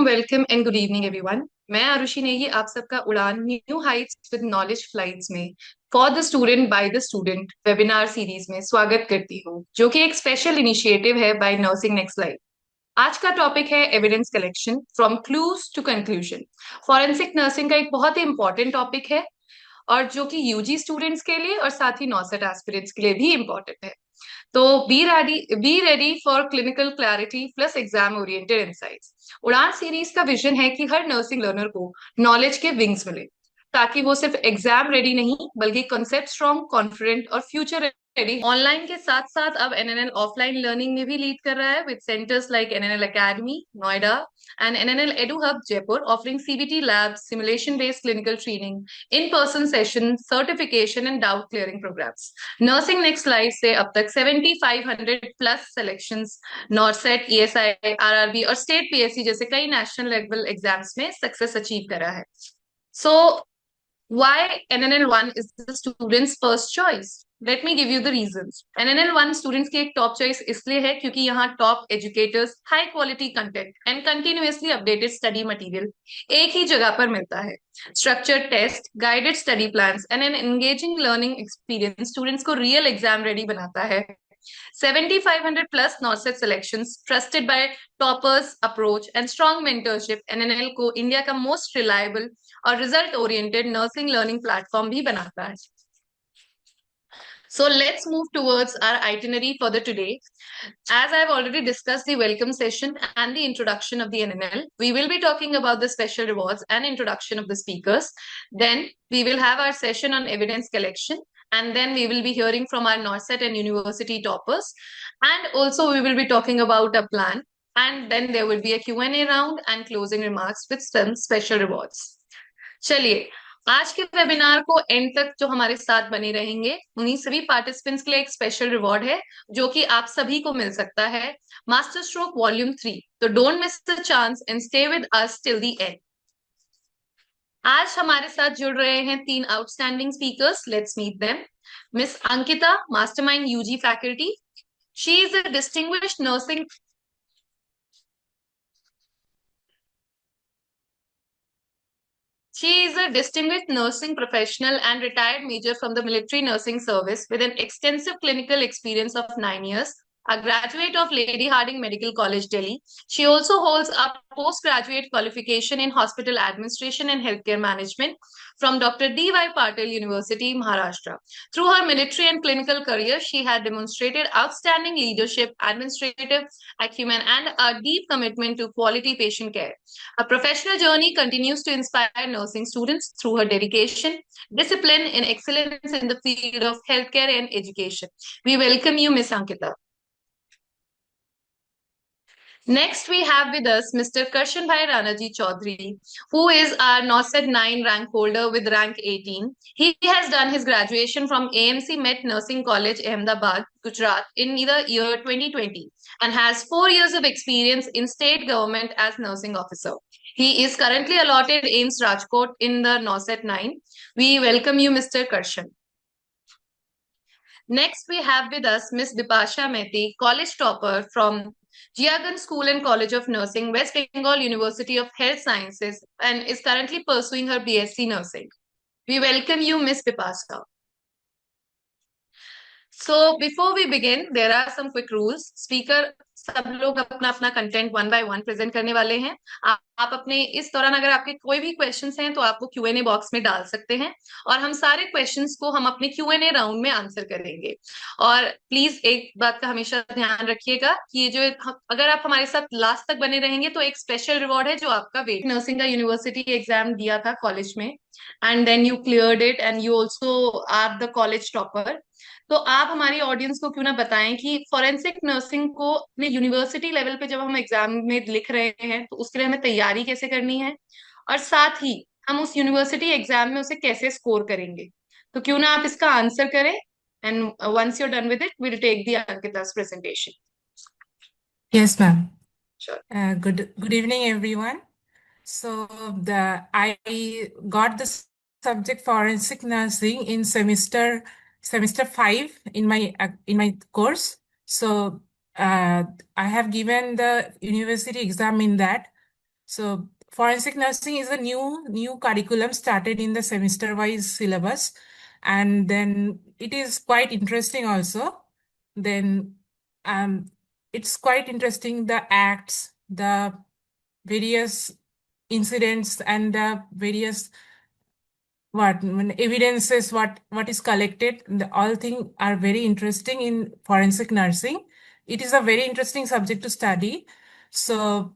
Welcome and good evening everyone. मैं आरुषि नेगी आप सबका Udaan new heights with knowledge flights में for the student by the student webinar series में स्वागत करती हूँ, जो कि एक स्पेशल इनिशिएटिव है बाय नर्सिंग नेक्स्ट लाइफ। आज का टॉपिक है evidence collection from clues to conclusion. Forensic nursing का एक बहुत ही इंपॉर्टेंट टॉपिक है, और जो कि यूजी स्टूडेंट्स के लिए और साथ ही नॉसेट एस्पिरेंट्स के लिए भी इम्पोर्टेंट है। तो be ready for clinical clarity plus exam oriented insights. उड़ान सीरीज का विजन है कि हर नर्सिंग लर्नर को नॉलेज के विंग्स मिले, ताकि वो सिर्फ एग्जाम रेडी नहीं बल्कि कॉन्सेप्ट स्ट्रॉन्ग, कॉन्फिडेंट और फ्यूचर रेडी। ऑनलाइन के साथ साथ अब एनएनएल ऑफलाइन लर्निंग में भी लीड कर रहा है, with centres like NNL academy Noida and NNL Edu Hub Jaipur, offering CBT labs, simulation-based clinical training, in-person sessions, certification and doubt clearing programs. Nursing Next Life से अब तक 7500 प्लस selections नॉर्सेट, ESI, RRB और state PSC जैसे कई national level exams में success achieve करा है। So why NNL1 is the student's first choice? Let me give you the reasons. NNL1 students की एक टॉप चॉइस इसलिए है क्योंकि यहाँ top educators, high quality content and continuously updated study material एक ही जगह पर मिलता है। Structured test, guided study plans and an engaging learning experience students को रियल एग्जाम रेडी बनाता है। 7500 plus NORCET selections, trusted by toppers approach and strong mentorship, NNL को इंडिया का मोस्ट रिलायबल और result oriented nursing learning platform भी बनाता है। So let's move towards our itinerary for the today. As I've already discussed the welcome session and the introduction of the NNL, we will be talking about the special rewards and introduction of the speakers. Then we will have our session on evidence collection, and then we will be hearing from our NORCET and university toppers. And also we will be talking about a plan, and then there will be a Q&A round and closing remarks with some special rewards. चलिए, आज के webinar को and तक जो हमारे साथ बने रहेंगे उन्हीं सभी पार्टिसिपेंट्स के लिए एक स्पेशल रिवॉर्ड है, जो कि आप सभी को मिल सकता है, मास्टर स्ट्रोक वॉल्यूम 3। तो don't miss the chance and stay with us till the end. आज हमारे साथ जुड़ रहे हैं 3 outstanding speakers. Let's meet them. Miss Ankita, mastermind UG faculty. She is a distinguished nursing She is a distinguished nursing professional and retired major from the military nursing service with an extensive clinical experience of 9 years. A graduate of Lady Hardinge Medical College, Delhi. She also holds a postgraduate qualification in hospital administration and healthcare management from Dr. D.Y. Patil University, Maharashtra. Through her military and clinical career, she had demonstrated outstanding leadership, administrative acumen, and a deep commitment to quality patient care. Her professional journey continues to inspire nursing students through her dedication, discipline, and excellence in the field of healthcare and education. We welcome you, Ms. Ankita. Next, we have with us Mr. Karshan Bhai Ranaji Chaudhary, who is our NORCET 9 rank holder with rank 18. He has done his graduation from AMC Met Nursing College, Ahmedabad, Gujarat in the year 2020 and has 4 years of experience in state government as nursing officer. He is currently allotted AIIMS Rajkot in the NORCET 9. We welcome you, Mr. Karshan. Next, we have with us Ms. Bipasha Mehti, college topper from Jiagan School and College of Nursing, West Bengal University of Health Sciences, and is currently pursuing her BSc Nursing. We welcome you, Ms. Bipasha. So before we begin, there are some quick rules. Speaker सब लोग अपना अपना content 1 by 1 present करने वाले हैं। आप अपने इस दौरान अगर आपके कोई भी क्वेश्चंस हैं तो आप वो Q&A बॉक्स में डाल सकते हैं, और हम सारे क्वेश्चंस को हम अपने Q&A राउंड में आंसर करेंगे। और प्लीज एक बात का हमेशा ध्यान रखिएगा कि ये जो अगर आप हमारे साथ लास्ट तक बने रहेंगे तो एक स्पेशल रिवॉर्ड है जो आपका वेट। नर्सिंग का यूनिवर्सिटी एग्जाम दिया था कॉलेज में, and then you cleared it and you also are the college topper. तो आप हमारी ऑडियंस को क्यों ना बताएं कि फॉरेंसिक नर्सिंग को अपने यूनिवर्सिटी लेवल पे जब हम एग्जाम में लिख रहे हैं तो उसके लिए हमें तैयारी कैसे करनी है, और साथ ही हम उस यूनिवर्सिटी एग्जाम में उसे कैसे स्कोर करेंगे। तो क्यों ना आप इसका आंसर करें, and once you are done with it we will take the Ankita's presentation. Yes, ma'am. Sure. Good evening, everyone. So I got the subject forensic nursing in semester 5 in my course. So I have given the university exam in that. So forensic nursing is a new curriculum started in the semester-wise syllabus, and then it is quite interesting also. Then um, it's quite interesting the acts, the various incidents, and the various evidences, what is collected. All things are very interesting in forensic nursing. It is a very interesting subject to study. So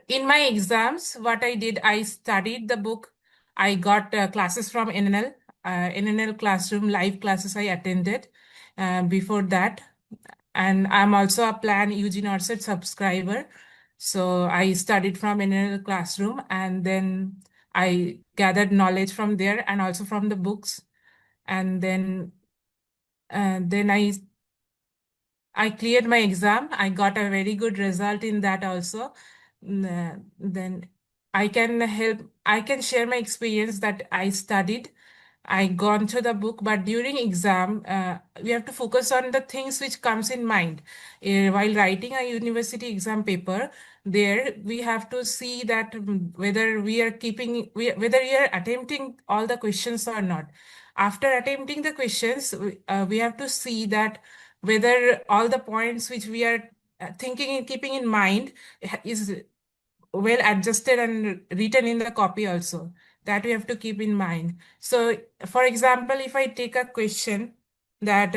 in my exams, what I did, I studied the book. I got classes from NNL classroom, live classes I attended before that. And I'm also a Plan UG Norset subscriber. So I studied from NNL classroom, and then I gathered knowledge from there and also from the books. And then I cleared my exam. I got a very good result in that also. Then I can share my experience that I studied. I gone through the book, but during exam, we have to focus on the things which comes in mind. While writing a university exam paper, there we have to see that whether whether we are attempting all the questions or not. After attempting the questions, we have to see that whether all the points which we are thinking and keeping in mind is well adjusted and written in the copy also. That we have to keep in mind. So for example, if I take a question that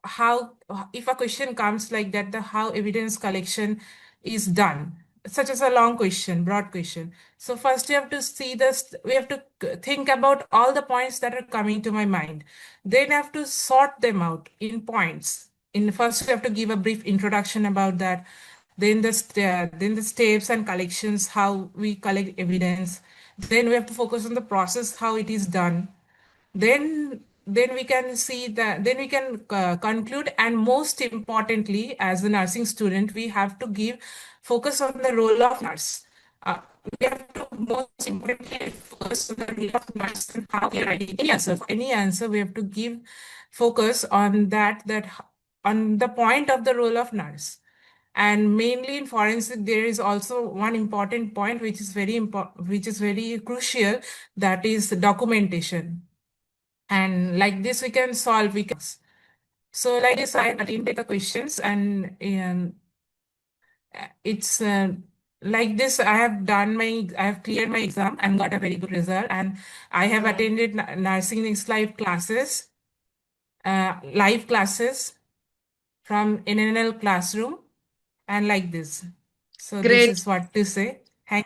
how if a question comes like that, the how evidence collection is done, such as a long question, broad question. So first you have to see this, we have to think about all the points that are coming to my mind. Then I have to sort them out in points. In first you have to give a brief introduction about that, then then the steps and collections, how we collect evidence. Then we have to focus on the process, how it is done. Then we can see that, then we can conclude, and most importantly, as a nursing student, we have to give focus on the role of nurse. uh, we have to most importantly focus on the role of nurse and how we are writing any answer. For any answer, we have to give focus on on the point of the role of nurse. And mainly in forensic, there is also one important point which is very important, which is very crucial, that is documentation. And like this, we can solve. We can. So like this, I attended the questions, and it's like this. I have cleared my exam and got a very good result. And I have Wow. attended nursing next live classes from NNL classroom, and like this. So this Great. is what to say. Thank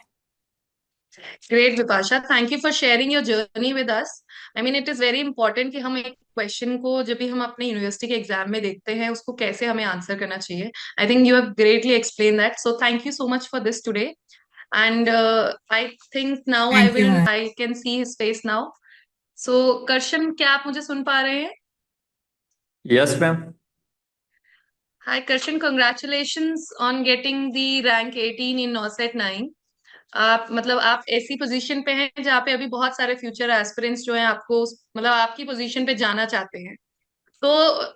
Great, Vipasha. Thank you for sharing your journey with us. I mean, it is very important कि हम एक question को जब भी हम अपने university के exam में देखते हैं उसको कैसे हमें आंसर करना चाहिए. I think you have greatly explain that, so thank you so much for this today. And I think now thank you, ma'am. I can see his face now. So Karshan, क्या आप मुझे सुन पा रहे हैं? Yes ma'am. Hi Karshan, congratulations on getting the rank 18 in NORCET 9. आप मतलब आप ऐसी पोजीशन पे हैं जहाँ पे अभी बहुत सारे फ्यूचर एस्पिरेंट्स जो हैं आपको मतलब आपकी पोजीशन पे जाना चाहते हैं. तो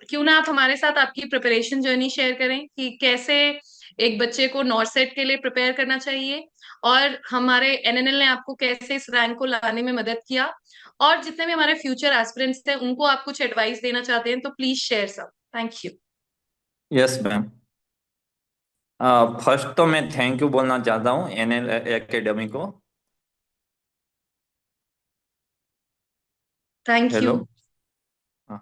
क्यों ना आप हमारे साथ आपकी प्रिपरेशन जर्नी शेयर करें कि कैसे एक बच्चे को नॉर्सेट के लिए प्रिपेयर करना चाहिए, और हमारे एनएनएल ने आपको कैसे इस रैंक को लाने में मदद किया, और जितने भी हमारे फ्यूचर एस्पिरेंट्स थे उनको आप कुछ एडवाइस देना चाहते हैं तो प्लीज शेयर सब. Thank you. Yes ma'am. First तो मैं थैंक यू बोलना चाहता हूँ एनएल एकेडमी को। Thank you. हेलो। हाँ।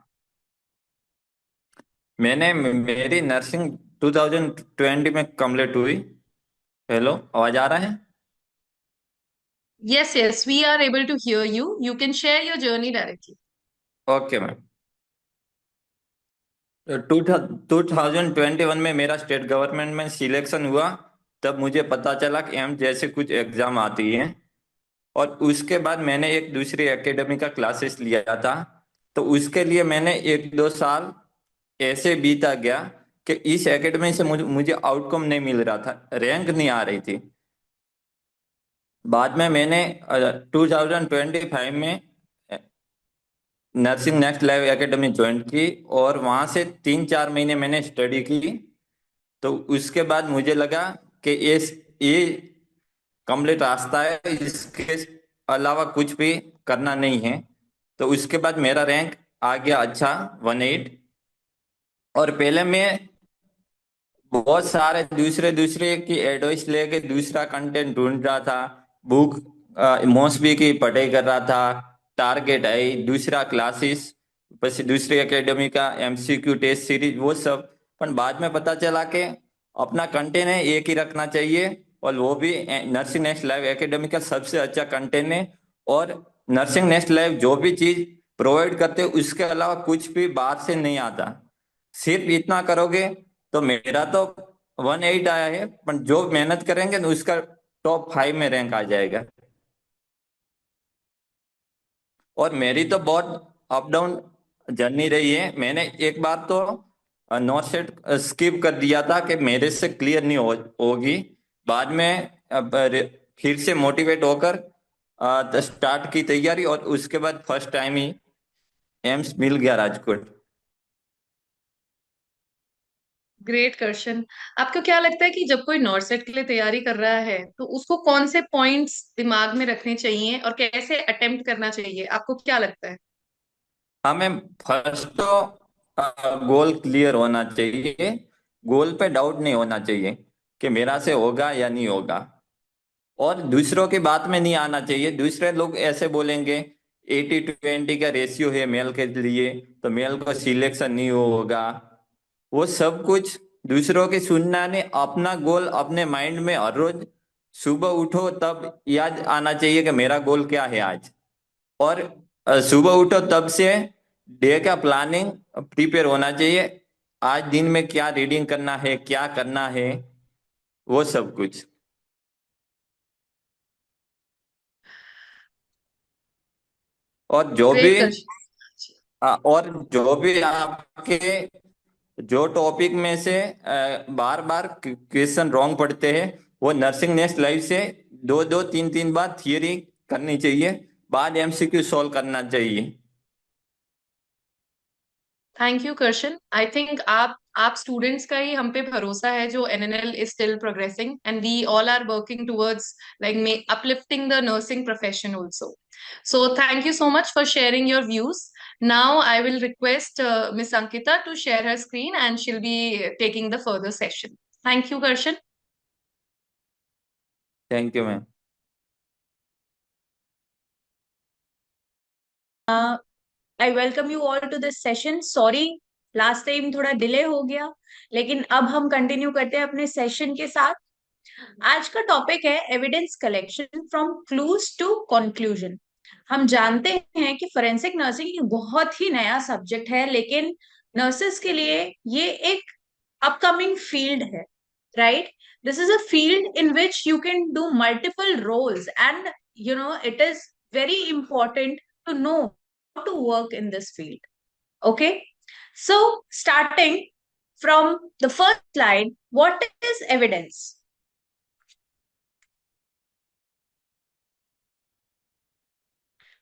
मेरी नर्सिंग 2020 में कंप्लीट हुई। हेलो, आवाज आ रहा है? Yes yes, we are able to hear you. You can share your journey directly. Okay ma'am. 2021 में मेरा स्टेट गवर्नमेंट में सिलेक्शन हुआ। तब मुझे पता चला कि एम जैसे कुछ एग्जाम आती हैं, और उसके बाद मैंने एक दूसरी एकेडमी का क्लासेस लिया था। तो उसके लिए मैंने 1-2 साल ऐसे बीता गया कि इस एकेडमी से मुझे आउटकम नहीं मिल रहा था, रैंक नहीं आ रही थी। बाद में मैंने 2025 में nursing next live academy join की, और वहां से 3-4 महीने मैंने स्टडी की। तो उसके बाद मुझे लगा कि ये कंप्लीट रास्ता है, इसके अलावा कुछ भी करना नहीं है। तो उसके बाद मेरा रैंक आ गया अच्छा 18। और पहले मैं बहुत सारे दूसरे दूसरे की एडवाइस लेके दूसरा कंटेंट ढूंढ रहा था। बुक मॉसबी की पढ़ाई कर रहा था, टारगेट आई, दूसरा क्लासेस, बस दूसरी एकेडमी का एमसीक्यू टेस्ट सीरीज वो सब। पर बाद में पता चला कि अपना कंटेंट है एक ही रखना चाहिए, और वो भी नर्सिंग नेक्स्ट लाइव एकेडमी का सबसे अच्छा कंटेंट है। और नर्सिंग नेक्स्ट लाइव जो भी चीज प्रोवाइड करते हैं उसके अलावा कुछ भी बाहर से नहीं आता। सिर्फ इतना करोगे तो मेरा तो 18 आया है, पर जो मेहनत करेंगे ना उसका टॉप 5 में रैंक आ जाएगा। और मेरी तो बहुत अप डाउन जर्नी रही है। मैंने एक बार तो नॉट सेट स्किप कर दिया था कि मेरे से क्लियर नहीं होगी। बाद में फिर से मोटिवेट होकर स्टार्ट की तैयारी, और उसके बाद फर्स्ट टाइम ही एम्स मिल गया राजकोट। Great question. आपको क्या लगता है कि जब कोई नॉर्सेट के लिए तैयारी कर रहा है तो उसको कौन से पॉइंट्स दिमाग में रखने चाहिए और कैसे अटेम्प्ट करना चाहिए? आपको क्या लगता है? हमें फर्स्ट तो गोल क्लियर होना चाहिए। गोल पे डाउट नहीं होना चाहिए कि मेरा से होगा या नहीं होगा। और दूसरों की बात में नहीं आना चाहिए। दूसरे लोग ऐसे बोलेंगे 80-20 का रेशियो है मेल के लिए, तो मेल को सिलेक्शन नहीं होगा। वो सब कुछ दूसरों की सुनना नहीं, अपना गोल अपने माइंड में हर रोज सुबह उठो तब याद आना चाहिए कि मेरा गोल क्या है आज। और सुबह उठो तब से डे का प्लानिंग प्रिपेयर होना चाहिए। आज दिन में क्या रीडिंग करना है, क्या करना है, वो सब कुछ। और जो भी ग्रेट क्वेश्चन। और जो भी आपके जो टॉपिक में से बार बार क्वेश्चन रॉन्ग पढ़ते हैं, वो नर्सिंग नेक्स्ट लाइव से दो दो तीन तीन बार थियरी करनी चाहिए, बाद एमसीक्यू सॉल्व करना चाहिए। Thank you Karshan. I think आप स्टूडेंट्स का ही हम पे भरोसा है जो NNL is still progressing and we all are working towards like uplifting the nursing profession also. So thank you so much for sharing your views. Now I will request Miss Ankita to share her screen and she'll be taking the further session. Thank you, Karshan. Thank you ma'am. I welcome you all to this session. Sorry last time थोड़ा delay हो गया, लेकिन अब हम continue करते हैं अपने session के साथ। आज का टॉपिक है evidence collection from clues to conclusion. हम जानते हैं कि फोरेंसिक नर्सिंग एक बहुत ही नया सब्जेक्ट है, लेकिन नर्सेस के लिए ये एक अपकमिंग फील्ड है, right? This is a field in which you can do multiple roles and it is very important to know how to work in this field. Okay, so starting from the first slide, what is evidence?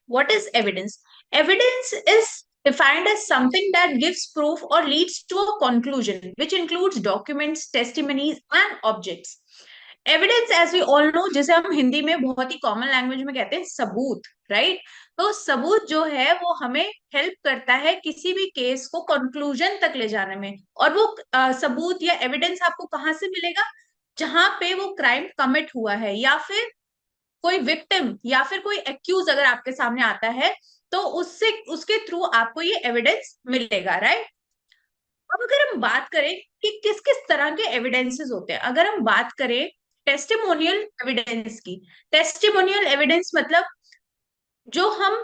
What is evidence? Evidence is defined as something that gives proof or leads to a conclusion, which includes documents, testimonies, and objects. Evidence as we all know, जिसे हम हिंदी में बहुत ही common language में कहते हैं सबूत, right? तो सबूत जो है वो हमें हेल्प करता है किसी भी केस को कंक्लूजन तक ले जाने में। और वो सबूत या एविडेंस आपको कहाँ से मिलेगा? जहां पे वो क्राइम कमिट हुआ है, या फिर कोई विक्टिम या फिर कोई एक्यूज अगर आपके सामने आता है, तो उससे उसके थ्रू आपको ये एविडेंस मिलेगा, राइट? अब अगर हम बात करें कि किस किस तरह के एविडेंसेस होते हैं, अगर हम बात करें टेस्टिमोनियल एविडेंस की। टेस्टिमोनियल एविडेंस मतलब जो हम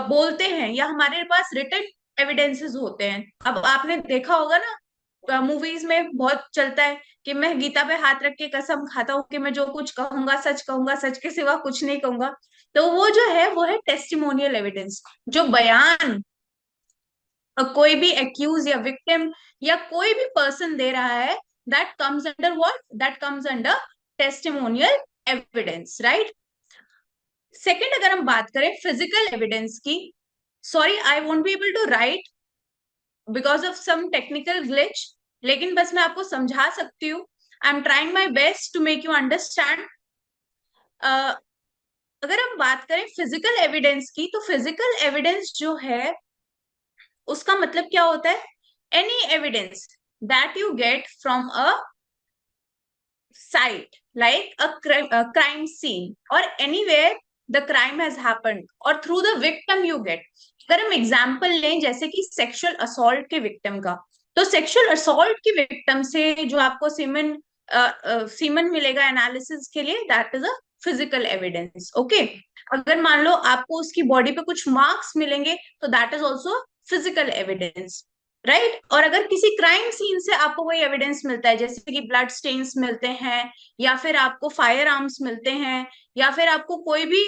बोलते हैं या हमारे पास रिटन एविडेंसेस होते हैं। अब आपने देखा होगा ना, मूवीज में बहुत चलता है कि मैं गीता पे हाथ रख के कसम खाता हूँ कि मैं जो कुछ कहूंगा, सच के सिवा कुछ नहीं कहूंगा। तो वो जो है वो है टेस्टिमोनियल एविडेंस, जो बयान कोई भी एक्यूज या विक्टिम या कोई भी पर्सन दे रहा है, that comes under what? That comes under testimonial evidence, right? Second, अगर हम बात करें फिजिकल एविडेंस की, sorry I won't be able to write because of some technical glitch, लेकिन बस मैं आपको समझा सकती हूँ। I am trying my best to make you understand. अगर हम बात करें फिजिकल एविडेंस की, तो फिजिकल एविडेंस जो है उसका मतलब क्या होता है? Any evidence that you get from a site like a crime scene or anywhere the crime has happened or through the victim you get. अगर हम एग्जाम्पल लें जैसे कि सेक्सुअल असॉल्ट के विक्टिम का, तो सेक्सुअल असॉल्ट की विक्टिम से जो आपको सीमन मिलेगा एनालिसिस के लिए, that is a physical evidence. Okay, अगर मान लो आपको उसकी बॉडी पे कुछ मार्क्स मिलेंगे तो that is also physical evidence, right. और अगर किसी क्राइम सीन से आपको कोई एविडेंस मिलता है, जैसे कि ब्लड स्टेन्स मिलते हैं, या फिर आपको फायर आर्म्स मिलते हैं, या फिर आपको कोई भी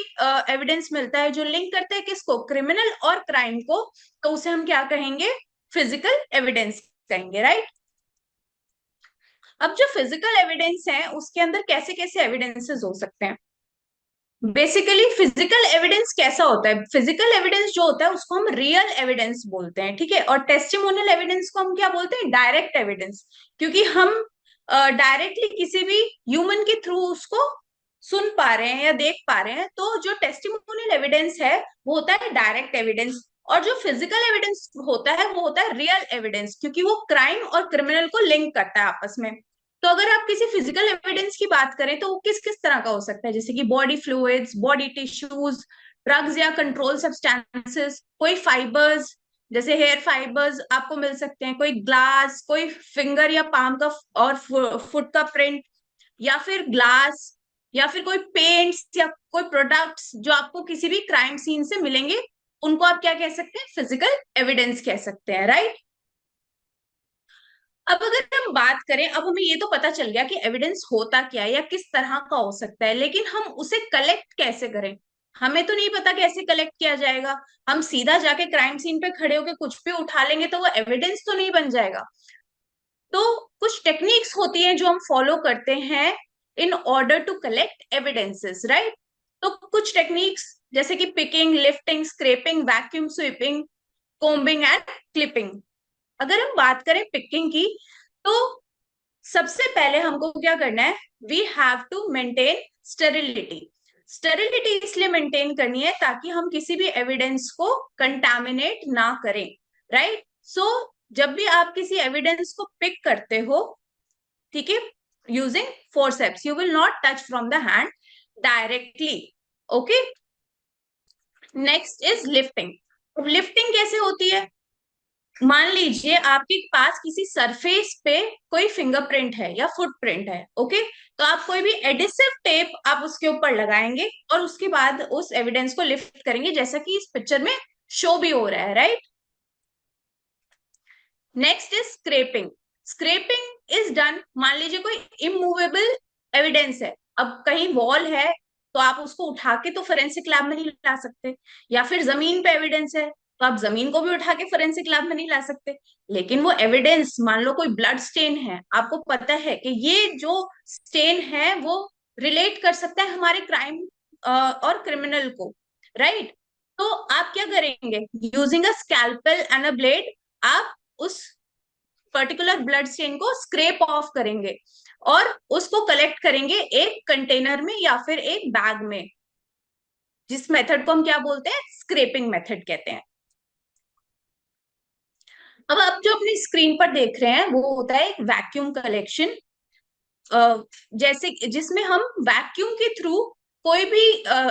एविडेंस मिलता है जो लिंक करता है किसको, क्रिमिनल और क्राइम को, तो उसे हम क्या कहेंगे? फिजिकल एविडेंस कहेंगे, राइट। अब जो फिजिकल एविडेंस है उसके अंदर कैसे कैसे एविडेंसेस हो सकते हैं? बेसिकली फिजिकल एविडेंस कैसा होता है? फिजिकल एविडेंस जो होता है उसको हम रियल एविडेंस बोलते हैं, ठीक है। और टेस्टिमोनियल एविडेंस को हम क्या बोलते हैं? डायरेक्ट एविडेंस, क्योंकि हम डायरेक्टली किसी भी ह्यूमन के थ्रू उसको सुन पा रहे हैं या देख पा रहे हैं। तो जो टेस्टिमोनियल एविडेंस है वो होता है डायरेक्ट एविडेंस, और जो फिजिकल एविडेंस होता है वो होता है रियल एविडेंस, क्योंकि वो क्राइम और क्रिमिनल को लिंक करता है आपस में। तो अगर आप किसी फिजिकल एविडेंस की बात करें तो वो किस किस तरह का हो सकता है? जैसे कि body fluids, body tissues, drugs या कंट्रोल सब्सटेंसेस, कोई फाइबर्स जैसे हेयर फाइबर्स आपको मिल सकते हैं, कोई ग्लास, कोई फिंगर या पाम का और फुट का प्रिंट, या फिर ग्लास, या फिर कोई पेंट्स या कोई प्रोडक्ट्स जो आपको किसी भी क्राइम सीन से मिलेंगे, उनको आप क्या कह सकते हैं? फिजिकल एविडेंस कह सकते हैं, राइट। अब अगर हम बात करें, अब हमें ये तो पता चल गया कि एविडेंस होता क्या है या किस तरह का हो सकता है, लेकिन हम उसे कलेक्ट कैसे करें? हमें तो नहीं पता कैसे कलेक्ट किया जाएगा। हम सीधा जाके क्राइम सीन पे खड़े होके कुछ भी उठा लेंगे तो वो एविडेंस तो नहीं बन जाएगा। तो कुछ टेक्निक्स होती हैं जो हम फॉलो करते हैं in order to collect evidences, right. तो कुछ टेक्निक्स जैसे कि picking, lifting, scraping, vacuum sweeping, combing and clipping. अगर हम बात करें पिकिंग की, तो सबसे पहले हमको क्या करना है? We have to maintain sterility. Sterility इसलिए मेंटेन करनी है ताकि हम किसी भी एविडेंस को कंटामिनेट ना करें, राइट। सो जब भी आप किसी एविडेंस को पिक करते हो, ठीक है, using forceps, you will not touch from the hand directly. Okay, next is lifting. अब लिफ्टिंग कैसे होती है? मान लीजिए आपके पास किसी सरफेस पे कोई फिंगरप्रिंट है या फुटप्रिंट है, ओके, तो आप कोई भी एडिसिव टेप आप उसके ऊपर लगाएंगे और उसके बाद उस एविडेंस को लिफ्ट करेंगे, जैसा कि इस पिक्चर में शो भी हो रहा है, right. Next is scraping. Scraping is done, मान लीजिए कोई इमूवेबल एविडेंस है, अब कहीं वॉल है तो आप उसको उठा के तो फोरेंसिक लैब में नहीं ला सकते, या फिर जमीन पे एविडेंस है तो आप जमीन को भी उठा के फोरेंसिक लैब में नहीं ला सकते। लेकिन वो एविडेंस, मान लो कोई ब्लड स्टेन है, आपको पता है कि ये जो स्टेन है वो रिलेट कर सकता है हमारे क्राइम और क्रिमिनल को, राइट। तो आप क्या करेंगे? Using a scalpel and a blade आप उस पर्टिकुलर ब्लड स्टेन को स्क्रेप ऑफ करेंगे और उसको कलेक्ट करेंगे एक कंटेनर में या फिर एक बैग में, जिस मेथड को हम क्या बोलते हैं? स्क्रेपिंग मेथड कहते हैं। अब आप जो अपनी स्क्रीन पर देख रहे हैं वो होता है एक वैक्यूम कलेक्शन, जैसे जिसमें हम वैक्यूम के थ्रू कोई भी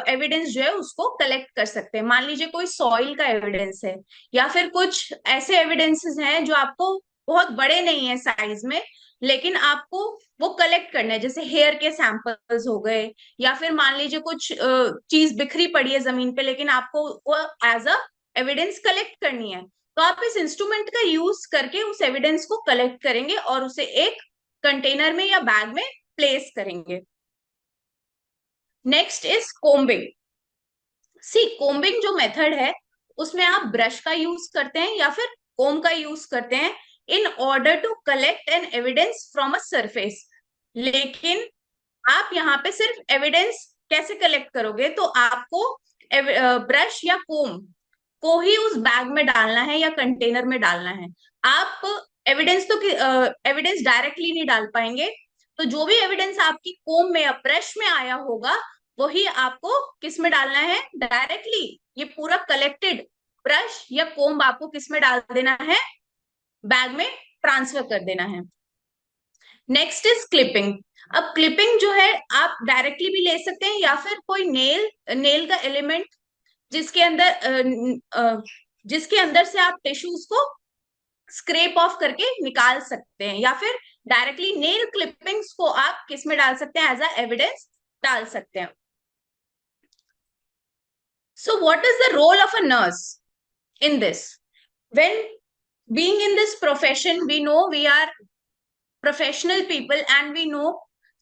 एविडेंस जो है उसको कलेक्ट कर सकते हैं। मान लीजिए कोई सॉइल का एविडेंस है, या फिर कुछ ऐसे एविडेंसेस हैं जो आपको बहुत बड़े नहीं है साइज में, लेकिन आपको वो कलेक्ट करना है, जैसे हेयर के सैंपल्स हो गए, या फिर मान लीजिए कुछ चीज बिखरी पड़ी है जमीन पे लेकिन आपको वो एज अ एविडेंस कलेक्ट करनी है, तो आप इस इंस्ट्रूमेंट का यूज करके उस एविडेंस को कलेक्ट करेंगे और उसे एक कंटेनर में या बैग में प्लेस करेंगे। Next is combing. See, combing जो मेथड है उसमें आप ब्रश का यूज करते हैं या फिर कोम का यूज करते हैं in order to collect an evidence from a surface. लेकिन आप यहाँ पे सिर्फ एविडेंस कैसे कलेक्ट करोगे? तो आपको ब्रश या कोम को ही उस बैग में डालना है या कंटेनर में डालना है। आप एविडेंस डायरेक्टली नहीं डाल पाएंगे, तो जो भी एविडेंस आपकी कोम में या ब्रश में आया होगा वही आपको किस में डालना है डायरेक्टली, ये पूरा कलेक्टेड ब्रश या कोम्ब आपको किस में डाल देना है, बैग में ट्रांसफर कर देना है। Next is clipping. अब क्लिपिंग जो है आप डायरेक्टली भी ले सकते हैं या फिर कोई नेल का एलिमेंट जिसके अंदर से आप टिश्यूज को स्क्रेप ऑफ करके निकाल सकते हैं, या फिर डायरेक्टली नेल क्लिपिंग्स को आप किस में डाल सकते हैं, एज अ एविडेंस डाल सकते हैं। So what is the role of a nurse in this? When being in this profession, we know we are professional people and we know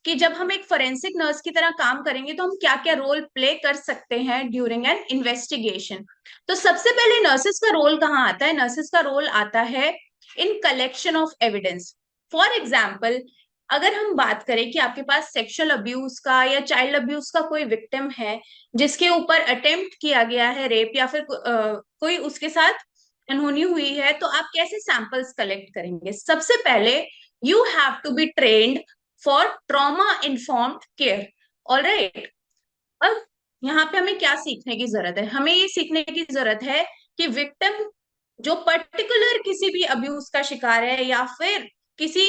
कि जब हम एक फोरेंसिक नर्स की तरह काम करेंगे तो हम क्या क्या रोल प्ले कर सकते हैं ड्यूरिंग एन इन्वेस्टिगेशन। तो सबसे पहले नर्सेस का रोल कहाँ आता है? नर्सेस का रोल आता है इन collection of evidence. For example, अगर हम बात करें कि आपके पास सेक्सुअल अब्यूज का या चाइल्ड अब्यूज का कोई विक्टिम है जिसके ऊपर अटेम्प्ट किया गया है रेप, या फिर कोई उसके साथ अनहोनी हुई है, तो आप कैसे सैंपल्स कलेक्ट करेंगे? सबसे पहले you have to be trained for trauma informed care. Alright, अब यहाँ पे हमें क्या सीखने की जरूरत है? हमें ये सीखने की जरूरत है कि विक्टिम जो पर्टिकुलर किसी भी अब्यूज का शिकार है या फिर किसी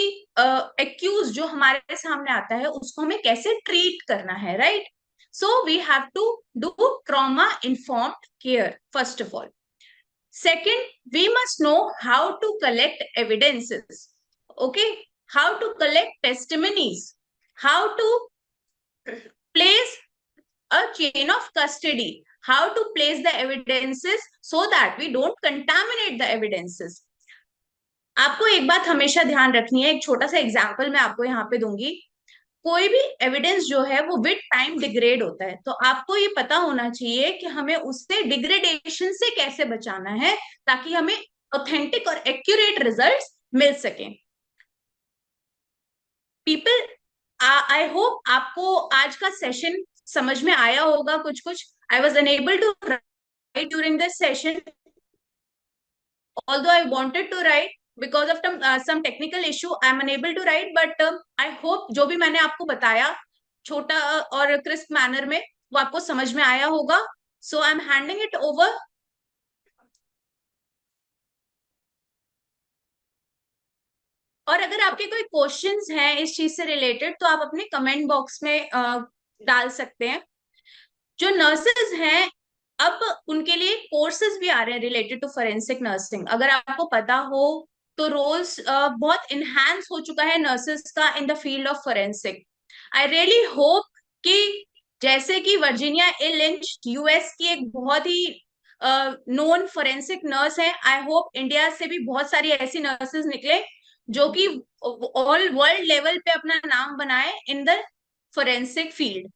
एक्यूज जो हमारे सामने आता है उसको हमें कैसे ट्रीट करना है, right? So we have to do trauma informed care first of all. Second, we must know how to collect evidences. Okay, how to collect testimonies, how to place a chain of custody, how to place the evidences so that we don't contaminate the evidences. आपको एक बात हमेशा ध्यान रखनी है, एक छोटा सा एग्जाम्पल मैं आपको यहाँ पे दूंगी। कोई भी एविडेंस जो है वो विद टाइम डिग्रेड होता है, तो आपको ये पता होना चाहिए कि हमें उससे डिग्रेडेशन से कैसे बचाना है ताकि हमें ऑथेंटिक और एक्यूरेट रिजल्ट्स मिल सके। पीपल, आई होप आपको आज का सेशन समझ में आया होगा कुछ कुछ। I was unable to write during this session, although I wanted to write, because of some technical issue I am unable to write, but I hope जो भी मैंने आपको बताया छोटा और क्रिस्प मैनर में वो आपको समझ में आया होगा। So I am handing it over. और अगर आपके कोई क्वेश्चंस हैं इस चीज से रिलेटेड तो आप अपने कमेंट बॉक्स में डाल सकते हैं। जो नर्सेज हैं अब उनके लिए कोर्सेज भी आ रहे हैं रिलेटेड टू फोरेंसिक नर्सिंग। अगर आपको पता हो तो रोल्स बहुत इनहैंस हो चुका है नर्सेज का in the field of forensic. I really hope कि जैसे कि वर्जीनिया ए लिंच यूएस की एक बहुत ही नोन फोरेंसिक नर्स है, आई होप इंडिया से भी बहुत सारी ऐसी नर्सेज निकले जो कि ऑल वर्ल्ड लेवल पे अपना नाम बनाए in the forensic field.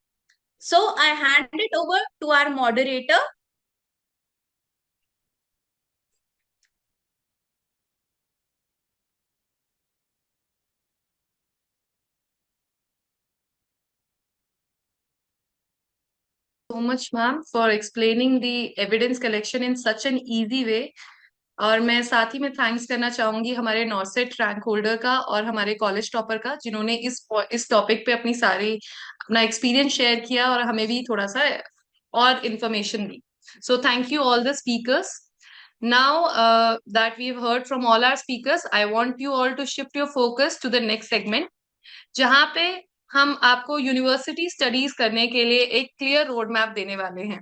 So I hand it over to our moderator. So much, ma'am, for explaining the evidence collection in such an easy way. और मैं साथ ही में थैंक्स करना चाहूंगी हमारे नॉर्सेट रैंक होल्डर का और हमारे कॉलेज टॉपर का, जिन्होंने इस टॉपिक पे अपना एक्सपीरियंस शेयर किया और हमें भी थोड़ा सा और information the. So thank you all the speakers. Now that we've heard from all our speakers, I want you all to shift your focus to the next segment, जहाँ पे हम आपको यूनिवर्सिटी स्टडीज करने के लिए एक क्लियर रोड मैप देने वाले हैं।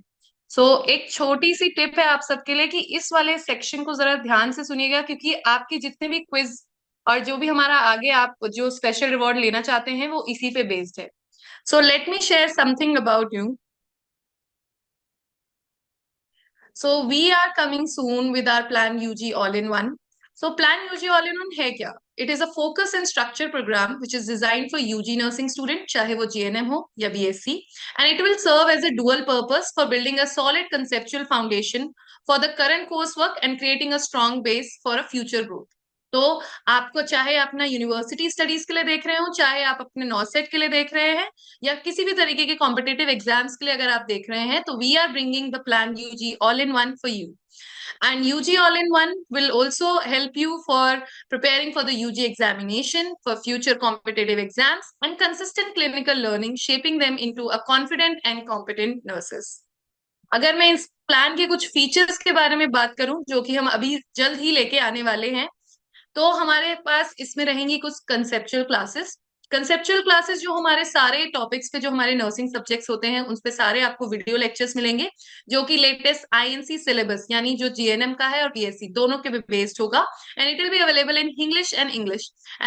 एक छोटी सी टिप है आप सबके लिए कि इस वाले सेक्शन को जरा ध्यान से सुनिएगा, क्योंकि आपके जितने भी क्विज और जो भी हमारा आगे आप जो स्पेशल रिवॉर्ड लेना चाहते हैं वो इसी पे बेस्ड है। So let me share something about you. So we are coming soon with our Plan UG All-in-One. So Plan UG All-in-One है क्या? It is a focus and structure program which is designed for UG nursing student, चाहे वो GNM हो या BSc, and it will serve as a dual purpose for building a solid conceptual foundation for the current coursework and creating a strong base for a future growth. तो आपको चाहे अपना university studies के लिए देख रहे हो, चाहे आप अपने नॉसेट के लिए देख रहे हैं, या किसी भी तरीके के कॉम्पिटेटिव एग्जाम्स के लिए अगर आप देख रहे हैं, तो we are bringing the plan UG all in one for you. And UG All-in-One will also help you for preparing for the UG examination, for future competitive exams, and consistent clinical learning, shaping them into a confident and competent nurses. अगर मैं इस plan के कुछ features के बारे में बात करूं, जो कि हम अभी जल्द ही लेके आने वाले हैं, तो हमारे पास इसमें रहेंगी कुछ कंसेप्चुअल क्लासेस. कंसेप्चुअल क्लासेस जो हमारे सारे टॉपिक्स पे, जो हमारे नर्सिंग सब्जेक्ट्स होते हैं, उस पे सारे आपको वीडियो लेक्चर्स मिलेंगे, जो कि लेटेस्ट आईएनसी सिलेबस यानी जो जीएनएम का है और बीएससी दोनों के पे बेस्ड होगा. And it will be available in English and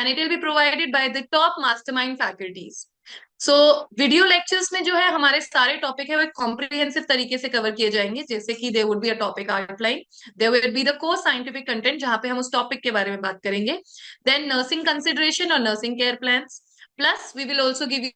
it will be provided by the top mastermind faculties. So video lectures में जो है हमारे सारे टॉपिक है वो कॉम्प्रिहेंसिव तरीके से कवर किए जाएंगे, जैसे कि there would be a topic outline, there will be the core scientific content जहां पे हम उस टॉपिक के बारे में बात करेंगे, देन नर्सिंग कंसिडरेशन और nursing care plans, plus we will also give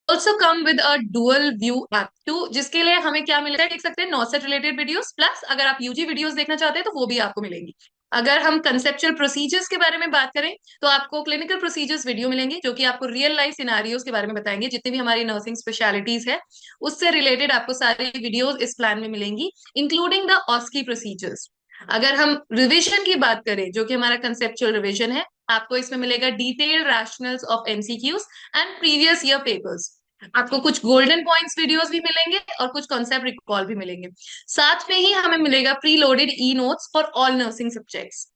also come with a dual view app too, जिसके लिए हमें क्या मिलता है देख सकते हैं, नॉसेट रिलेटेड वीडियोस, प्लस अगर आप यूजी वीडियोस देखना चाहते हैं तो वो भी आपको मिलेंगी. अगर हम कंसेप्चुअल प्रोसीजर्स के बारे में बात करें, तो आपको क्लिनिकल प्रोसीजर्स वीडियो मिलेंगे, जो कि आपको रियल लाइफ सिनारियोस के बारे में बताएंगे. जितनी भी हमारी नर्सिंग स्पेशलिटीज है उससे रिलेटेड आपको सारी वीडियोस इस प्लान में मिलेंगी, इंक्लूडिंग द ऑस्की प्रोसीजर्स. अगर हम रिविजन की बात करें, जो कि हमारा कंसेप्चुअल रिविजन है, आपको इसमें मिलेगा detailed rationals of MCQs and previous year papers. आपको कुछ गोल्डन पॉइंट्स वीडियोस भी मिलेंगे और कुछ कॉन्सेप्ट रिकॉल भी मिलेंगे. साथ में ही हमें मिलेगा pre loaded e notes for all nursing subjects.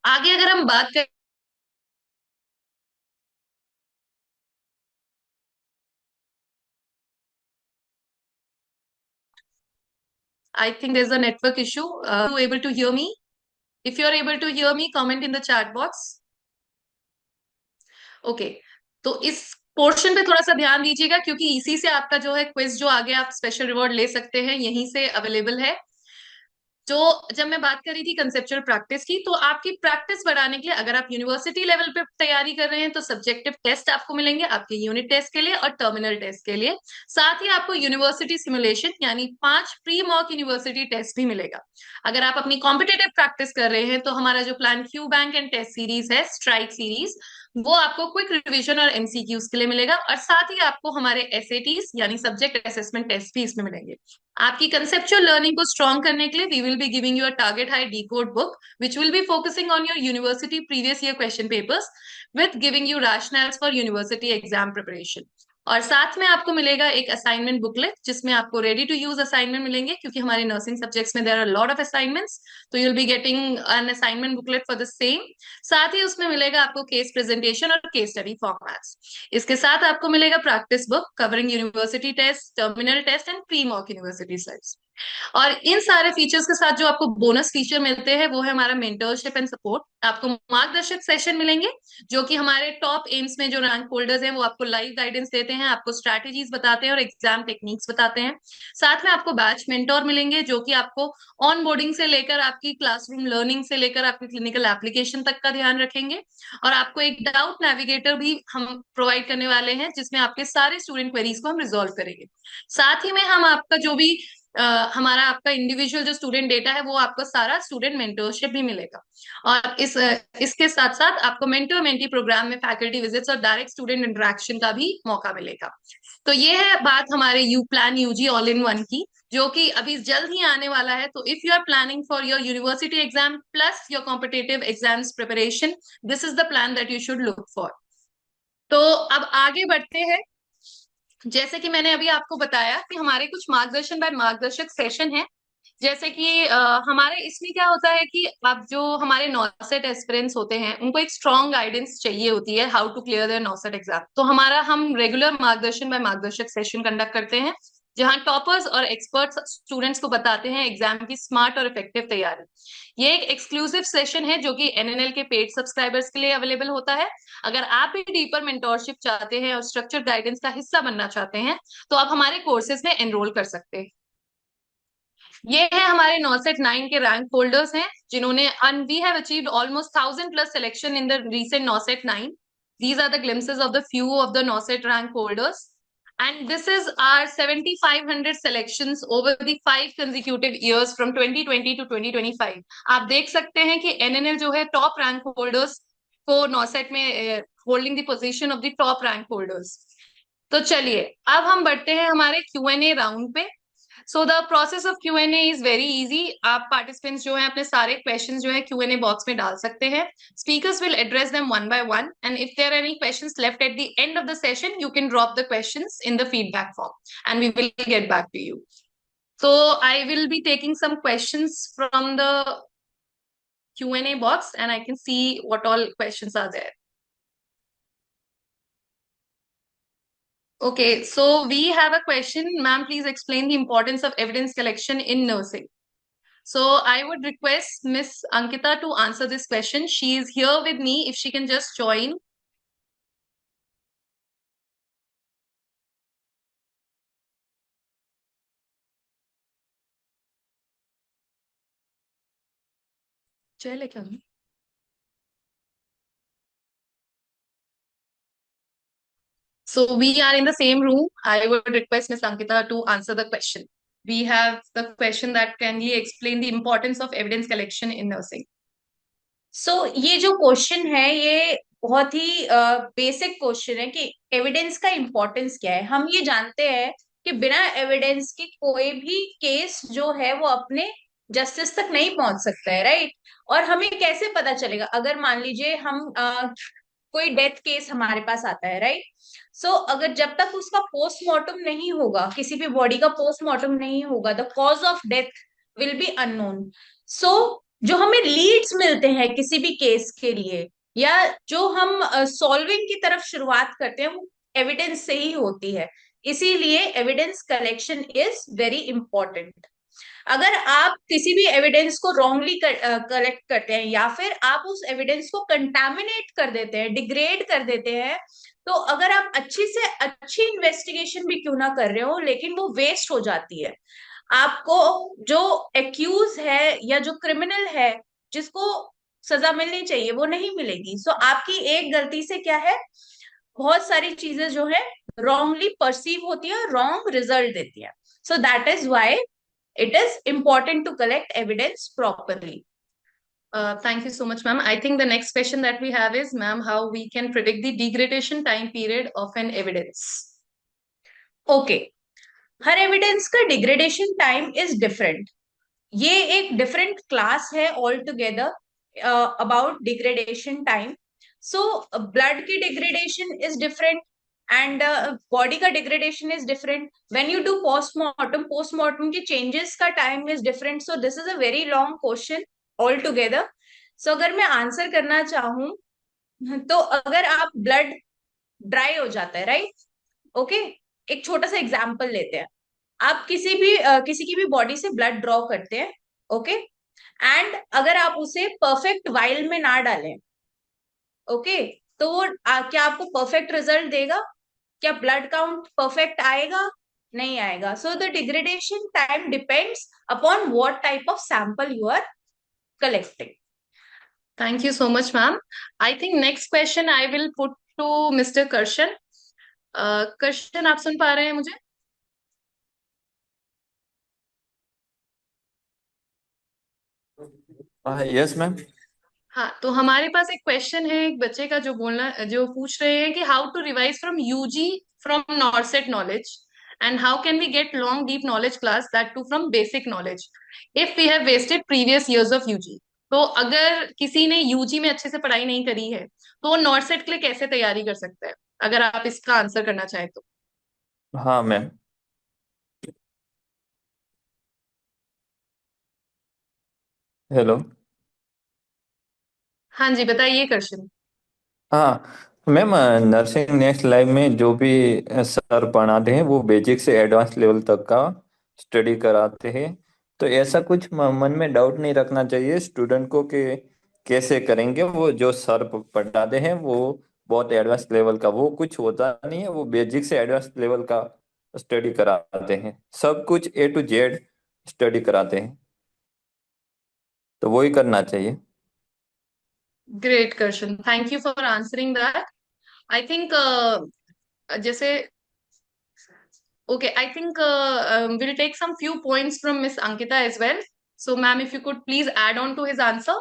आगे अगर हम बात करें, I think there's a network issue. Are you able to hear me? If you're able to hear me, comment in the chat box. Okay. तो इस portion पे थोड़ा सा ध्यान दीजिएगा, क्योंकि इसी से आपका जो है क्विज, जो आगे आप स्पेशल रिवॉर्ड ले सकते हैं, यहीं से अवेलेबल है. जो जब मैं बात कर रही थी कंसेप्चुअल प्रैक्टिस की, तो आपकी प्रैक्टिस बढ़ाने के लिए अगर आप यूनिवर्सिटी लेवल पे तैयारी कर रहे हैं, तो सब्जेक्टिव टेस्ट आपको मिलेंगे आपके यूनिट टेस्ट के लिए और टर्मिनल टेस्ट के लिए. साथ ही आपको यूनिवर्सिटी सिमुलेशन यानी 5 प्री मॉक यूनिवर्सिटी टेस्ट भी मिलेगा. अगर आप अपनी कॉम्पिटेटिव प्रैक्टिस कर रहे हैं, तो हमारा जो plan Q bank and test series है, स्ट्राइक सीरीज, वो आपको क्विक रिवीजन और एमसीक्यूज के लिए मिलेगा, और साथ ही आपको हमारे एसएटीज यानी सब्जेक्ट असेसमेंट टेस्ट भी इसमें मिलेंगे. आपकी कंसेप्चुअल लर्निंग को स्ट्रॉन्ग करने के लिए we will be giving you a target high decode book, which will be focusing on your university previous year question papers with giving you rationales for university exam preparation. और साथ में आपको मिलेगा एक असाइनमेंट बुकलेट, जिसमें आपको ready to use assignment मिलेंगे, क्योंकि हमारे नर्सिंग सब्जेक्ट्स में there are lot of assignments, तो you will be getting an assignment booklet for the sem. साथ ही उसमें मिलेगा आपको केस प्रेजेंटेशन और केस स्टडी फॉर्मेट्स. इसके साथ आपको मिलेगा practice book covering university test, terminal test and pre mock university slides. और इन सारे फीचर्स के साथ जो आपको बोनस फीचर मिलते हैं, वो है हमारा मेंटरशिप एंड सपोर्ट. आपको मार्गदर्शक सेशन मिलेंगे, जो कि हमारे टॉप एम्स में जो रैंक होल्डर्स हैं, वो आपको लाइव गाइडेंस देते हैं, आपको स्ट्रैटेजीज बताते हैं और एग्जाम टेक्निक्स बताते हैं. साथ में आपको बैच मेंटोर मिलेंगे, जो कि आपको ऑन बोर्डिंग से लेकर आपकी क्लासरूम लर्निंग से लेकर आपकी क्लिनिकल एप्लीकेशन तक का ध्यान रखेंगे. और आपको एक डाउट नेविगेटर भी हम प्रोवाइड करने वाले हैं, जिसमें आपके सारे स्टूडेंट क्वेरीज को हम रिजॉल्व करेंगे. साथ ही में हम आपका जो भी हमारा आपका इंडिविजुअल जो स्टूडेंट डेटा है, वो आपको सारा स्टूडेंट मेंटरशिप भी मिलेगा. और इसके साथ साथ आपको मेंटर मेंटी प्रोग्राम में फैकल्टी विजिट्स और डायरेक्ट स्टूडेंट इंटरेक्शन का भी मौका मिलेगा. तो ये है बात हमारे U plan UG all in one की, जो कि अभी जल्द ही आने वाला है. तो if you are planning for your university exam plus your competitive exams preparation, this is the plan that you should look for. तो अब आगे बढ़ते हैं. जैसे कि मैंने अभी आपको बताया कि हमारे कुछ मार्गदर्शन बाय मार्गदर्शक सेशन है. जैसे कि हमारे इसमें क्या होता है कि आप जो हमारे नॉसेट एस्पिरेंट्स होते हैं, उनको एक स्ट्रॉन्ग गाइडेंस चाहिए होती है how to clear there NORCET exam. तो हम रेगुलर मार्गदर्शन बाय मार्गदर्शक सेशन कंडक्ट करते हैं, जहां टॉपर्स और एक्सपर्ट्स स्टूडेंट्स को बताते हैं एग्जाम की स्मार्ट और इफेक्टिव तैयारी. ये एक एक्सक्लूसिव सेशन है, जो कि एनएनएल के पेड सब्सक्राइबर्स के लिए अवेलेबल होता है. अगर आप भी डीपर मेंटोरशिप चाहते हैं और स्ट्रक्चर गाइडेंस का हिस्सा बनना चाहते हैं, तो आप हमारे कोर्सेज में एनरोल कर सकते हैं. ये है हमारे नॉसेट 9 के रैंक होल्डर्स हैं, जिन्होंने we have achieved almost 1000+ selection in the recent NORCET 9. These are the glimpses of the few of the NORCET rank holders. And this is our 7,500 selections over the 5 consecutive years from 2020 to 2025. आप देख सकते हैं कि NNL जो है top rank holders को नॉसेट में holding the position of the top rank holders. तो चलिए अब हम बढ़ते हैं हमारे Q&A राउंड पे। So the process of Q&A is very easy. आप पार्टिसिपेंट्स जो हैं अपने सारे क्वेश्चंस जो है Q&A बॉक्स में डाल सकते हैं। Speakers will address them one by one and if there are any questions left at the end of the session you can drop the questions in the feedback form and we will get back to you. So I will be taking some questions from the Q&A box and I can see what all questions are there. Okay, so we have a question. Ma'am, please explain the importance of evidence collection in nursing. So I would request Miss Ankita to answer this question. She is here with me. If she can just join. चले क्या? So we are in the same room. I would request Miss Ankita to answer the question. We have the question that can you explain the importance of evidence collection in nursing. ये जो question है ये बहुत ही basic question है कि evidence का importance क्या है। हम ये जानते हैं कि बिना एविडेंस के कोई भी केस जो है वो अपने जस्टिस तक नहीं पहुंच सकता है, राइट। और हमें कैसे पता चलेगा अगर मान लीजिए हम कोई डेथ केस हमारे पास आता है, राइट। अगर जब तक उसका पोस्टमार्टम नहीं होगा, किसी भी बॉडी का पोस्टमार्टम नहीं होगा, the cause of death will be unknown. So जो हमें लीड्स मिलते हैं किसी भी केस के लिए या जो हम सॉल्विंग की तरफ शुरुआत करते हैं वो एविडेंस से ही होती है। इसीलिए evidence collection is very important. अगर आप किसी भी एविडेंस को रॉन्गली कलेक्ट करते हैं या फिर आप उस एविडेंस को कंटामिनेट कर देते हैं, डिग्रेड कर देते हैं, तो अगर आप अच्छी से अच्छी इन्वेस्टिगेशन भी क्यों ना कर रहे हो लेकिन वो वेस्ट हो जाती है। आपको जो एक्यूज है या जो क्रिमिनल है जिसको सजा मिलनी चाहिए वो नहीं मिलेगी। आपकी एक गलती से क्या है, बहुत सारी चीजें जो है रॉन्गली परसीव होती है, रॉन्ग रिजल्ट देती है। That is why it is important to collect evidence properly. Thank you so much, ma'am. I think the next question that we have is, ma'am, how we can predict the degradation time period of an evidence. Okay, हर evidence का degradation time is different. ये एक different class है all together about degradation time. Blood की degradation is different and body का degradation is different. When you do postmortem, postmortem के changes का time is different. This is a very long question all together. अगर मैं answer करना चाहूं तो अगर आप ब्लड ड्राई हो जाता है, राइट, ओके, एक छोटा सा एग्जांपल लेते हैं। आप किसी की भी बॉडी से ब्लड ड्रॉ करते हैं, ओके, एंड अगर आप उसे परफेक्ट वाइल में ना डालें, ओके, तो वो क्या आपको परफेक्ट रिजल्ट देगा? क्या ब्लड काउंट परफेक्ट आएगा? नहीं आएगा। The degradation time depends upon what type of sample you are collecting. Thank you so much, ma'am. I think next question I will put to Mr. Karshan. Karshan, आप सुन पा रहे हैं मुझे? Yes ma'am. हाँ, तो हमारे पास एक क्वेश्चन है एक बच्चे का जो पूछ रहे हैं कि how to revise from UG from NORCET knowledge and how can we get long deep knowledge class that too from basic knowledge if we have wasted previous years of UG. तो अगर किसी ने यूजी में अच्छे से पढ़ाई नहीं करी है तो वो नॉर्सेट के लिए कैसे तैयारी कर सकता है? अगर आप इसका आंसर करना चाहें तो। हाँ मैम। हेलो। हाँ जी, बताइए कर्षन। हाँ मैम, नर्सिंग नेक्स्ट लाइव में जो भी सर पढ़ाते हैं वो बेसिक से एडवांस लेवल तक का स्टडी कराते हैं। तो ऐसा कुछ मन में डाउट नहीं रखना चाहिए स्टूडेंट को कि कैसे करेंगे। वो जो सर पढ़ाते हैं वो बहुत एडवांस लेवल का वो कुछ होता नहीं है, वो बेसिक से एडवांस लेवल का स्टडी कराते हैं। सब कुछ A to Z स्टडी कराते हैं, तो वही करना चाहिए। Great Karshan, thank you for answering that. I think जैसे Okay, I think we'll take some few points from Miss Ankita as well. So, ma'am, if you could please add on to his answer.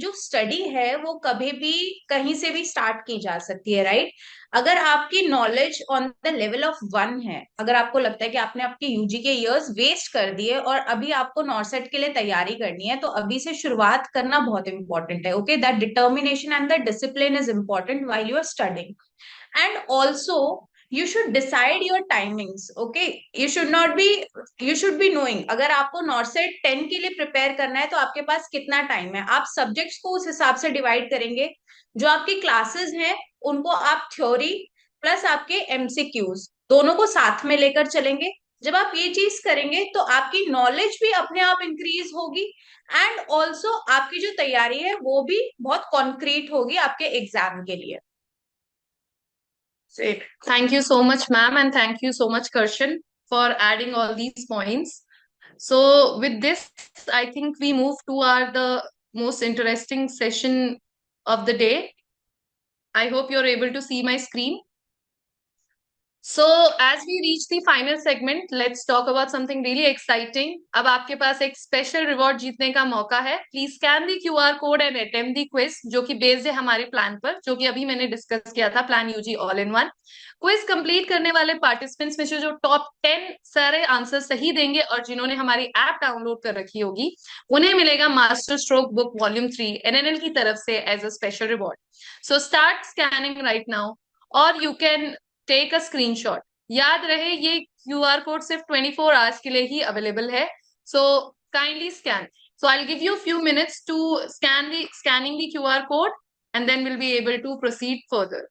जो study है वो कभी भी कहीं से भी start की जा सकती है, राइट? अगर आपकी knowledge on the level of 1 है, अगर आपको लगता है कि आपने आपके यूजी के इयर्स वेस्ट कर दिए और अभी आपको नॉर्सेट के लिए तैयारी करनी है, तो अभी से शुरुआत करना बहुत इंपॉर्टेंट है। Okay, that determination and the discipline is important while you are studying. And also you should decide your timings. Okay, you should be knowing, अगर आपको नॉर्सेट 10 के लिए प्रिपेयर करना है तो आपके पास कितना टाइम है। आप सब्जेक्ट्स को उस हिसाब से डिवाइड करेंगे। जो आपकी क्लासेस हैं उनको आप थ्योरी प्लस आपके एमसीक्यूज दोनों को साथ में लेकर चलेंगे। जब आप ये चीज करेंगे तो आपकी नॉलेज भी अपने आप इंक्रीज होगी एंड ऑल्सो आपकी जो तैयारी है वो भी बहुत कॉन्क्रीट होगी आपके एग्जाम के लिए। Great. Thank you so much, ma'am, and thank you so much, Karshan, for adding all these points. So, with this, I think we move to the most interesting session of the day. I hope you're able to see my screen. So, as we reach the final segment, let's talk about something really exciting. अब आपके पास एक special reward जीतने का मौका है. Please scan the QR code and attempt the quiz, जो कि based है हमारे प्लान पर, जो कि अभी मैंने डिस्कस किया था, plan UG all in one. Quiz complete करने वाले पार्टिसिपेंट्स में से जो टॉप 10 सारे आंसर सही देंगे और जिन्होंने हमारी ऐप डाउनलोड कर रखी होगी, उन्हें मिलेगा master stroke book volume 3 NNL की तरफ से as a special reward. So start scanning right now, और you can take a screenshot. याद रहे ये QR कोड सिर्फ 24 आवर्स के लिए ही अवेलेबल है. So kindly scan. So I'll give you a few minutes to scanning the QR code, and then we'll be able to proceed further.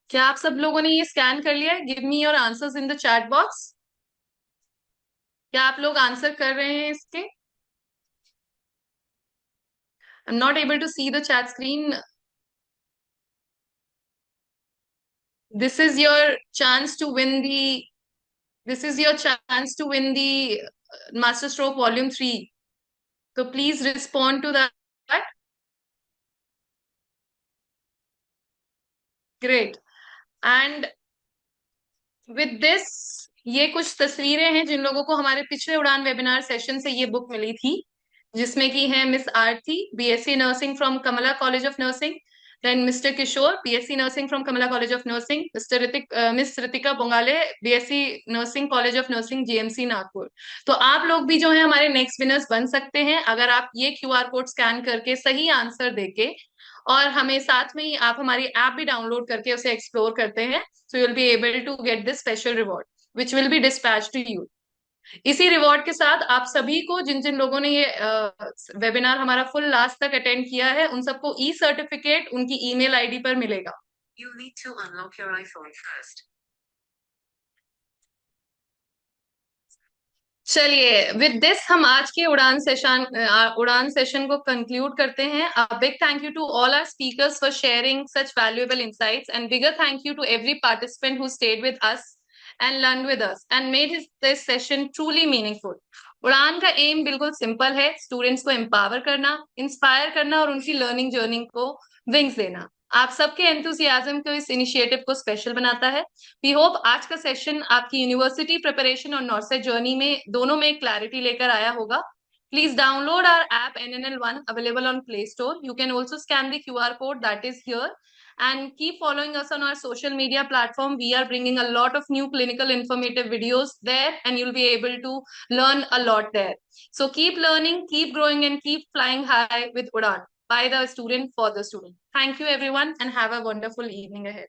क्या आप सब लोगों ने ये स्कैन कर लिया है? Give me your answers in the chat box. क्या आप लोग आंसर कर रहे हैं इसके? I am not able to see the chat screen. This is your chance to win the this is your chance to win the Master Stroke Volume 3. So please respond to that. Great. And with this, ये कुछ तस्वीरें हैं जिन लोगों को हमारे पिछले उड़ान webinar session से ये बुक मिली थी, जिसमें की है Miss Aarti, BSc nursing from Kamla College of Nursing. Then Mr. Kishore, BSc Nursing from Kamala College of Nursing. Miss Ritika Bongale, BSc Nursing College of Nursing, GMC Nagpur. तो आप लोग भी जो है हमारे नेक्स्ट विनर्स बन सकते हैं अगर आप ये QR कोड स्कैन करके सही आंसर देके, और हमें साथ में ही आप हमारी ऐप भी डाउनलोड करके उसे एक्सप्लोर करते हैं. So you will be able to get this special reward which will be dispatch to you. इसी रिवॉर्ड के साथ आप सभी को, जिन जिन लोगों ने ये वेबिनार हमारा फुल लास्ट तक अटेंड किया है, उन सबको सर्टिफिकेट उनकी ईमेल आईडी पर मिलेगा. You need to unlock your iPhone first. चलिए, विद दिस हम आज के उड़ान सेशन को कंक्लूड करते हैं. A big thank you to all our speakers for sharing such valuable insights, and bigger thank you to every participant who stayed with us and learned with us and made this session truly meaningful. उड़ान का M बिल्कुल simple है, students को empower करना, inspire करना और उनकी learning journey को विंग्स देना. आप सबके एंथुसियाज्म को, इस इनिशिएटिव को स्पेशल बनाता है. वी होप आज का सेशन आपकी यूनिवर्सिटी प्रिपरेशन और नॉर्सेट जर्नी में दोनों में क्लैरिटी लेकर आया होगा. Please download our app NNL1 available on Play Store. You can also scan the QR code that is here, and keep following us on our social media platform. We are bringing a lot of new clinical informative videos there, and you'll be able to learn a lot there. So keep learning, keep growing, and keep flying high with Udan. by the student for the student. Thank you everyone and have a wonderful evening ahead.